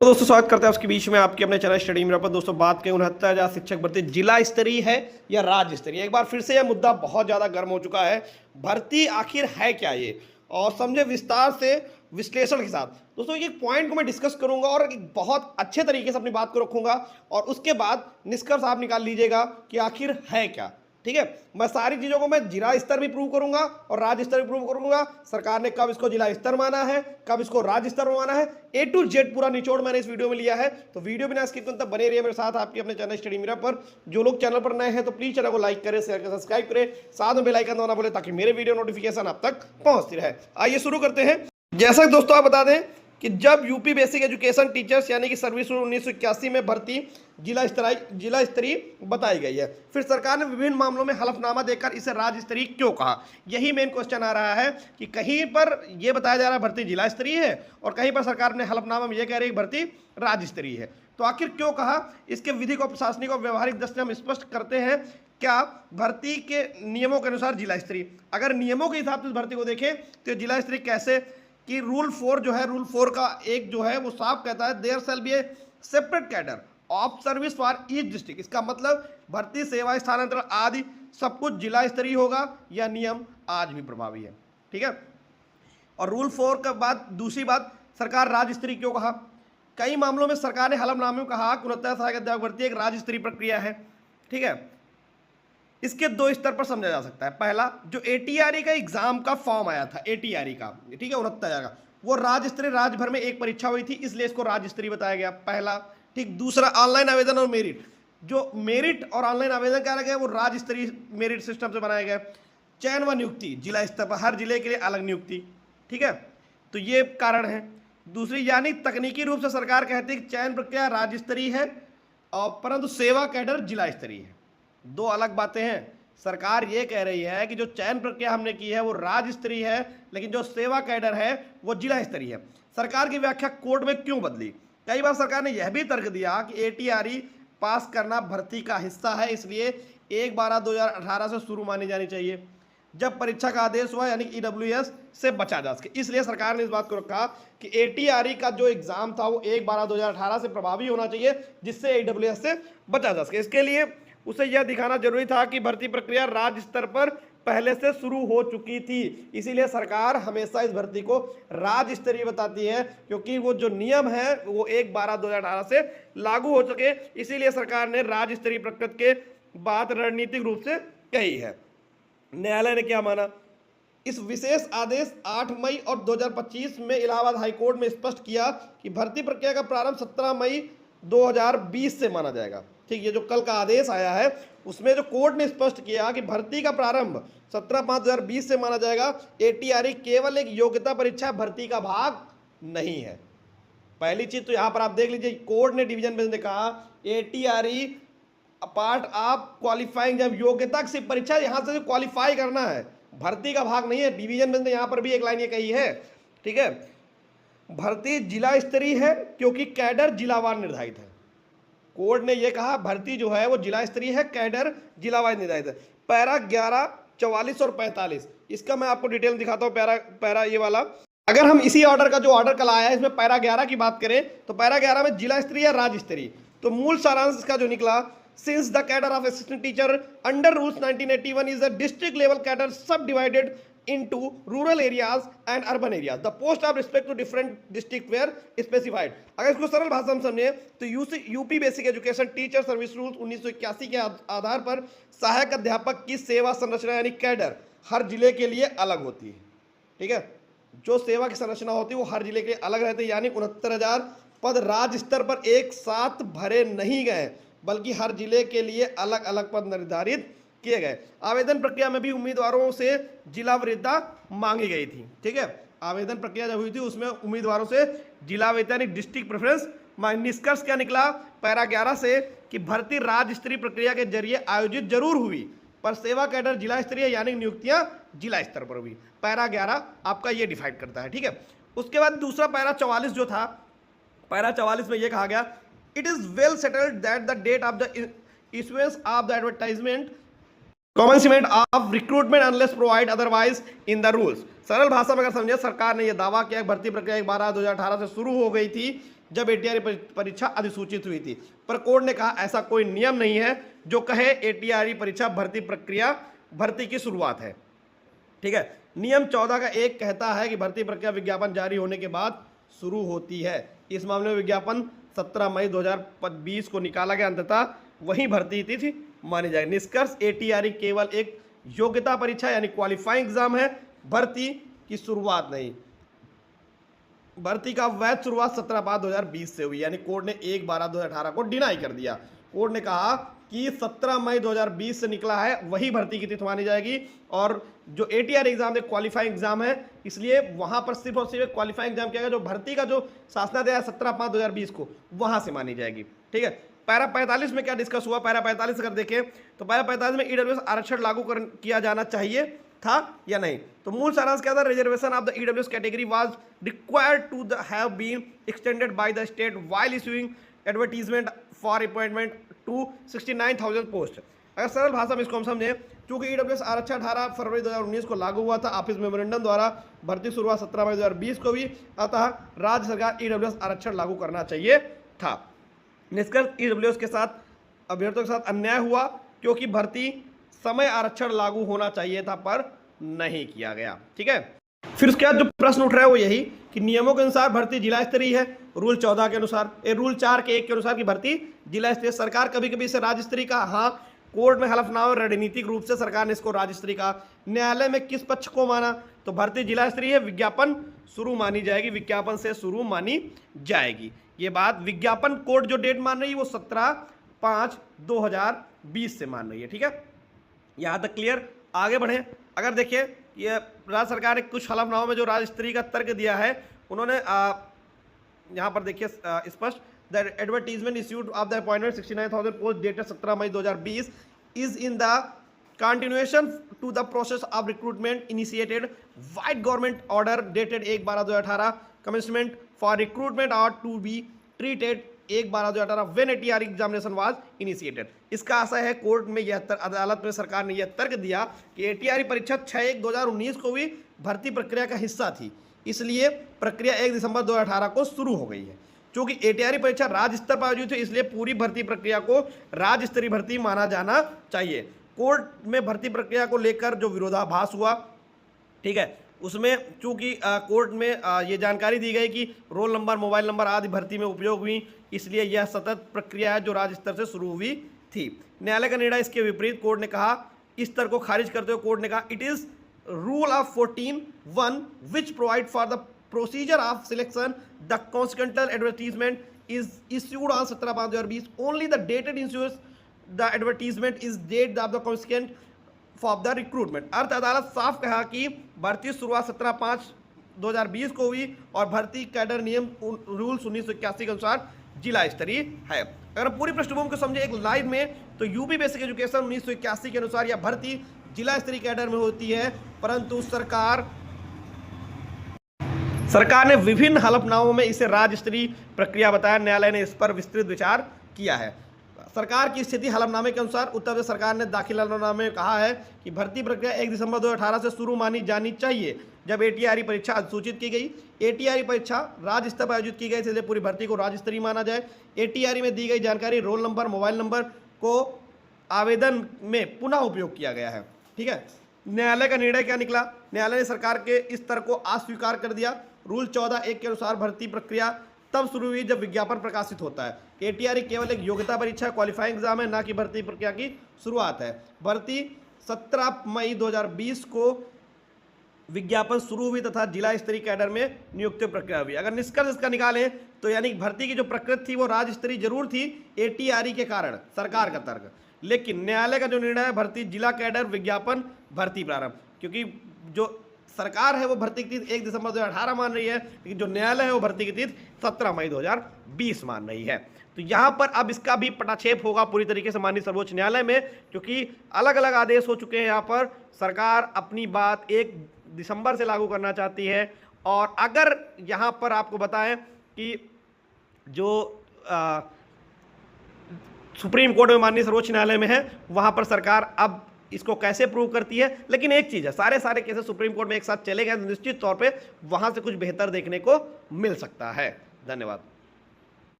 तो दोस्तों स्वागत करते हैं उसके बीच में आपके अपने चैनल स्टडी मेरा पर। दोस्तों बात करें 69,000 शिक्षक भर्ती जिला स्तरीय है या राज्य स्तरीय। एक बार फिर से यह मुद्दा बहुत ज़्यादा गर्म हो चुका है। भर्ती आखिर है क्या ये, और समझे विस्तार से विश्लेषण के साथ। दोस्तों एक पॉइंट को मैं डिस्कस करूंगा और एक बहुत अच्छे तरीके से अपनी बात को रखूंगा, और उसके बाद निष्कर्ष आप निकाल लीजिएगा कि आखिर है क्या। ठीक है, मैं सारी चीज़ों को मैं जिला स्तर भी प्रूव करूंगा और राज्य स्तर भी प्रूव करूंगा। सरकार ने कब इसको जिला स्तर माना है, कब इसको राज्य स्तर माना है, ए टू जेड पूरा निचोड़ मैंने इस वीडियो में लिया है। तो वीडियो बिना स्किप तक बने रहिए मेरे साथ आपके अपने चैनल स्टडी मिरर पर। जो लोग चैनल पर नए हैं तो प्लीज चैनल को लाइक करें, शेयर करें, सब्सक्राइब करें, साथ में बेल आइकन दबाना बोले ताकि मेरे वीडियो नोटिफिकेशन आप तक पहुंचती रहे। आइए शुरू करते हैं। जैसा कि दोस्तों आप बता दें कि जब यूपी बेसिक एजुकेशन टीचर्स यानी कि सर्विस रूल 1981 में भर्ती जिला स्तरीय बताई गई है, फिर सरकार ने विभिन्न मामलों में हलफनामा देकर इसे राज्य स्तरीय क्यों कहा। यही मेन क्वेश्चन आ रहा है कि कहीं पर यह बताया जा रहा है भर्ती जिला स्तरीय है और कहीं पर सरकार ने हलफनामा में यह कह रही है भर्ती राज्य स्तरीय है। तो आखिर क्यों कहा, इसके विधिक और प्रशासनिक और व्यवहारिक दृष्टि हम स्पष्ट करते हैं। क्या भर्ती के नियमों के अनुसार जिला स्तरीय, अगर नियमों के हिसाब से भर्ती को देखें तो जिला स्तरीय कैसे कि रूल 4 जो है, रूल 4 का एक जो है वो साफ कहता है there shall be a separate cadre of service for each district. इसका मतलब भर्ती, सेवा स्थानांतरण आदि सब कुछ जिला स्तरीय होगा। यह नियम आज भी प्रभावी है। ठीक है, और रूल 4 के बाद दूसरी बात, सरकार राज्य स्तरीय क्यों कहा। कई मामलों में सरकार ने हलफनामे में कहा कि 69 सहायक अध्यापक भर्ती एक राज्य स्तरीय प्रक्रिया है। ठीक है, इसके दो स्तर पर समझा जा सकता है। पहला, जो एटीआरई का एग्जाम का फॉर्म आया था, एटीआरई का, ठीक है, 69 का, वो राज्य स्तरीय, राज्य भर में एक परीक्षा हुई थी, इसलिए इसको राज्य स्तरीय बताया गया। पहला, ठीक। दूसरा, ऑनलाइन आवेदन और मेरिट, जो मेरिट और ऑनलाइन आवेदन क्या गया वो राज्य स्तरीय मेरिट सिस्टम से बनाया गया। चयन व नियुक्ति जिला स्तर पर, हर जिले के लिए अलग नियुक्ति। ठीक है, तो ये कारण है। दूसरी, यानी तकनीकी रूप से सरकार कहती है कि चयन प्रक्रिया राज्य स्तरीय है और परंतु सेवा कैडर जिला स्तरीय है। दो अलग बातें हैं। सरकार ये कह रही है कि जो चयन प्रक्रिया हमने की है वो राज्य स्तरीय है, लेकिन जो सेवा कैडर है वो जिला स्तरीय है। सरकार की व्याख्या कोर्ट में क्यों बदली। कई बार सरकार ने यह भी तर्क दिया कि एटीआरई पास करना भर्ती का हिस्सा है, इसलिए 1/12/2018 से शुरू मानी जानी चाहिए, जब परीक्षा का आदेश हुआ, यानी ईडब्ल्यूएस से बचा जा सके। इसलिए सरकार ने इस बात को रखा कि एटीआरई का जो एग्जाम था वो 1/12/2018 से प्रभावी होना चाहिए, जिससे ईडब्ल्यूएस से बचा जा सके। इसके लिए उसे यह दिखाना जरूरी था कि भर्ती प्रक्रिया राज्य स्तर पर पहले से शुरू हो चुकी थी। इसीलिए सरकार हमेशा इस भर्ती को राज्य स्तरीय बताती है, क्योंकि वो जो नियम है वो 1/12/2018 से लागू हो चुके। इसीलिए सरकार ने राज्य स्तरीय प्रकृति के बात रणनीतिक रूप से कही है। न्यायालय ने क्या माना, इस विशेष आदेश 8 मई और 2025 में इलाहाबाद हाईकोर्ट में स्पष्ट किया कि भर्ती प्रक्रिया का प्रारंभ 17 मई 2020 से माना जाएगा। ठीक, ये जो कल का आदेश आया है उसमें जो कोर्ट ने स्पष्ट किया कि भर्ती का प्रारंभ 17/5/2020 से माना जाएगा। एटीआरई केवल एक योग्यता परीक्षा, भर्ती का भाग नहीं है। पहली चीज तो यहां पर आप देख लीजिए, कोर्ट ने डिवीजन बेंच ने कहा एटीआरई पार्ट ऑफ क्वालिफाइंग, जब योग्यता की परीक्षा, यहां से क्वालिफाई करना है, भर्ती का भाग नहीं है। डिवीजन बेंच ने यहां पर भी एक लाइन ये कही है। ठीक है, भर्ती जिला स्तरीय है क्योंकि कैडर जिलावार निर्धारित है। कोर्ट ने यह कहा भर्ती जो है वो जिला स्तरीय है, कैडर जिलावार निर्धारित है। पैरा 11, 44 और 45, इसका मैं आपको डिटेल दिखाता हूं। पैरा ये वाला, अगर हम इसी ऑर्डर का जो ऑर्डर कल आया है इसमें पैरा 11 की बात करें तो पैरा 11 में जिला स्तरीय या राज्य स्तरीय, तो मूल सारांश इसका जो निकला, since the cadre of assistant teacher under rules 1981 is a district level cadre सब divided into rural areas and urban areas, the post of respect to different district were specified। अगर इसको सरल भाषा में समझे तो UP basic education teacher service rules 1981 के आधार पर सहायक अध्यापक की सेवा संरचना यानी कैडर हर जिले के लिए अलग होती है। ठीक है, जो सेवा की संरचना होती है वो हर जिले के लिए अलग रहती है, यानी 69,000 पद राज्य स्तर पर एक साथ भरे नहीं गए, बल्कि हर जिले के लिए अलग अलग पद निर्धारित किए गए। आवेदन प्रक्रिया में भी उम्मीदवारों से जिला वरीयता मांगी गई थी। ठीक है, आवेदन प्रक्रिया जब हुई थी उसमें उम्मीदवारों से जिला वरीयता यानी डिस्ट्रिक्ट प्रेफरेंस। निष्कर्ष क्या निकला पैरा 11 से कि भर्ती राज्य स्तरीय प्रक्रिया के जरिए आयोजित जरूर हुई, पर सेवा कैडर जिला स्तरीय यानी नियुक्तियां जिला स्तर पर हुई। पैरा 11 आपका ये डिफाइड करता है। ठीक है, उसके बाद दूसरा पैरा 44 जो था, पैरा 44 में यह कहा गया it is well settled that the date of the issuance of the advertisement commencement of recruitment unless provide otherwise in the rules. सरल भाषा में अगर समझे, सरकार ने यह दावा किया भर्ती प्रक्रिया 12/2018 से शुरू हो गई थी, जब एटीआरई परीक्षा अधिसूचित हुई थी। पर कोर्ट ने कहा ऐसा कोई नियम नहीं है जो कहे एटीआरई परीक्षा भर्ती प्रक्रिया भर्ती की शुरुआत है। ठीक है, नियम 14 का 1 कहता है कि भर्ती प्रक्रिया विज्ञापन जारी होने के बाद शुरू होती है। इस मामले में विज्ञापन 17 मई 2020 को निकाला गया, अंततः वही भर्ती तिथि मानी जाएगी। निष्कर्ष, एटीआरई केवल एक योग्यता परीक्षा यानी क्वालिफाइंग एग्जाम है, भर्ती की शुरुआत नहीं। भर्ती का वैध शुरुआत 17/5/2020 से हुई, यानी कोर्ट ने 1/12/2018 को डिनाई कर दिया। कोर्ट ने कहा कि 17 मई 2020 से निकला है वही भर्ती की तिथि मानी जाएगी, और जो एटीआरई एग्जाम है क्वालिफाइंग एग्जाम है, इसलिए वहां पर सिर्फ और सिर्फ क्वालिफाइंग एग्जाम किया गया। जो भर्ती का जो शासनादेश है 17/5/2020 को, वहां से मानी जाएगी। ठीक है, पैरा 45 में क्या डिस्कस हुआ? पैरा 45 अगर देखें तो पैरा 45 में ईडब्ल्यूएस आरक्षण लागू किया जाना चाहिए था या नहीं। तो मूल सारांश क्या था? Reservation of the EWS category was required to have been extended by the state while issuing advertisement for appointment to 69,000 post. अगर सरल भाषा में इसको हम समझें, चूंकि ईडब्ल्यूएस आरक्षण 18 फरवरी 2019 को लागू हुआ था, ऑफिस मेमोरेंडम द्वारा भर्ती शुरुआत 17 मई 2020 को हुई, अतः राज्य सरकार ईडब्ल्यूएस आरक्षण लागू करना चाहिए था। निष्कर्ष, ईडब्ल्यूएस के साथ अभ्यर्थियों के साथ अन्याय हुआ, क्योंकि भर्ती समय आरक्षण लागू होना चाहिए था पर नहीं किया गया। ठीक है, फिर उसके बाद जो प्रश्न उठ रहा है वो यही कि नियमों के अनुसार भर्ती जिला स्तरीय है, रूल 14 के अनुसार, रूल 4 के 1 के अनुसार की भर्ती जिला स्तरीय। सरकार कभी कभी इसे राज्य स्तरीय का, हाँ, कोर्ट में हलफनामा रणनीतिक रूप से सरकार ने इसको राज्य स्तरीय का। न्यायालय में किस पक्ष को माना? तो भर्ती जिला स्तरीय है, विज्ञापन शुरू मानी जाएगी, विज्ञापन से शुरू मानी जाएगी। ये बात विज्ञापन कोर्ट जो डेट मान रही है वो 17/5/2020 से मान रही है। ठीक है, यहां तक क्लियर। आगे बढ़े, अगर देखिए ये राज्य सरकार ने कुछ हलफनामों में जो राज्य स्तरीय का तर्क दिया है, उन्होंने यहां पर देखिए स्पष्ट, the advertisement issued of the appointment 69,000 post dated 17 May 2020 is in the continuation to the process of recruitment initiated by government order dated 1/12/2018 commencement for recruitment are to be treated 1/12/2018 when ATR examination was initiated। इसका आशय है, court में यह अदालत में सरकार ने यह तर्क दिया कि एटीआरई परीक्षा 6/1/2019 को भी भर्ती प्रक्रिया का हिस्सा थी, इसलिए प्रक्रिया 1 दिसंबर 2018 को शुरू हो गई है। क्योंकि एटीआरई परीक्षा राज्य स्तर पर आयोजित हुई, इसलिए पूरी भर्ती प्रक्रिया को राज्य स्तरीय भर्ती माना जाना चाहिए। कोर्ट में भर्ती प्रक्रिया को लेकर जो विरोधाभास हुआ, ठीक है, उसमें चूंकि कोर्ट में ये जानकारी दी गई कि रोल नंबर, मोबाइल नंबर आदि भर्ती में उपयोग हुई, इसलिए यह सतत प्रक्रिया है जो राज्य स्तर से शुरू हुई थी। न्यायालय का निर्णय इसके विपरीत, कोर्ट ने कहा, इस तर्क को खारिज करते हुए कोर्ट ने कहा, it is rule of 14(1) which provide for the procedure of selection the consequential advertisement is issued on 17/5/2020 only the dated insurance the advertisement is date of the consequent for the recruitment. अर्थ अदालत साफ कहा कि भर्ती शुरुआत 17/5/2020 को हुई और भर्ती कैडर नियम रूल 1981 के अनुसार जिला स्तरीय है। अगर हम पूरी पृष्ठभूमि को समझे एक लाइन में, तो यूपी बेसिक एजुकेशन 1981 के अनुसार यह भर्ती जिला स्तरीय कैडर में होती है, परंतु सरकार ने विभिन्न हलफनामों में इसे राज्य स्तरीय प्रक्रिया बताया। न्यायालय ने इस पर विस्तृत विचार किया है। सरकार की स्थिति हलफनामे के अनुसार उत्तर प्रदेश सरकार ने दाखिल हलफनामे में कहा है कि भर्ती प्रक्रिया 1 दिसंबर 2018 से शुरू मानी जानी चाहिए, जब एटीआरई परीक्षा अधिसूचित की गई। एटीआरई परीक्षा राज्य स्तर पर आयोजित की गई, इसलिए पूरी भर्ती को राज्य स्तरीय माना जाए। एटीआरई में दी गई जानकारी, रोल नंबर, मोबाइल नंबर को आवेदन में पुनः उपयोग किया गया है। ठीक है, न्यायालय का निर्णय क्या निकला? न्यायालय ने सरकार के इस तर्क को अस्वीकार कर दिया। रूल 14(1) के अनुसार भर्ती प्रक्रिया तब शुरू हुई जब विज्ञापन प्रकाशित होता है। एटीआरई केवल एक योग्यता परीक्षा, क्वालिफाइंग एग्जाम है, ना कि भर्ती प्रक्रिया की शुरुआत है। भर्ती 17 मई 2020 को विज्ञापन शुरू हुई तथा जिला स्तरीय कैडर में नियुक्ति प्रक्रिया हुई। अगर निष्कर्ष इसका निकालें तो यानी भर्ती की जो प्रकृति थी वो राज्य स्तरीय जरूर थी एटीआरई के कारण, सरकार का तर्क, लेकिन न्यायालय का जो निर्णय है, भर्ती जिला कैडर, विज्ञापन, भर्ती प्रारंभ, क्योंकि जो सरकार है वो भर्ती की तिथि 1 दिसंबर 2018 मान रही है, लेकिन जो न्यायालय है वो भर्ती की तिथि 17 मई 2020 मान रही है। तो यहाँ पर अब इसका भी पटाक्षेप होगा पूरी तरीके से माननीय सर्वोच्च न्यायालय में, क्योंकि अलग अलग आदेश हो चुके हैं। यहाँ पर सरकार अपनी बात 1 दिसंबर से लागू करना चाहती है, और अगर यहाँ पर आपको बताएं कि जो सुप्रीम कोर्ट में माननीय सर्वोच्च न्यायालय में है, वहाँ पर सरकार अब इसको कैसे प्रूव करती है। लेकिन एक चीज़ है, सारे केसेस सुप्रीम कोर्ट में एक साथ चले गए, निश्चित तौर पे वहाँ से कुछ बेहतर देखने को मिल सकता है। धन्यवाद।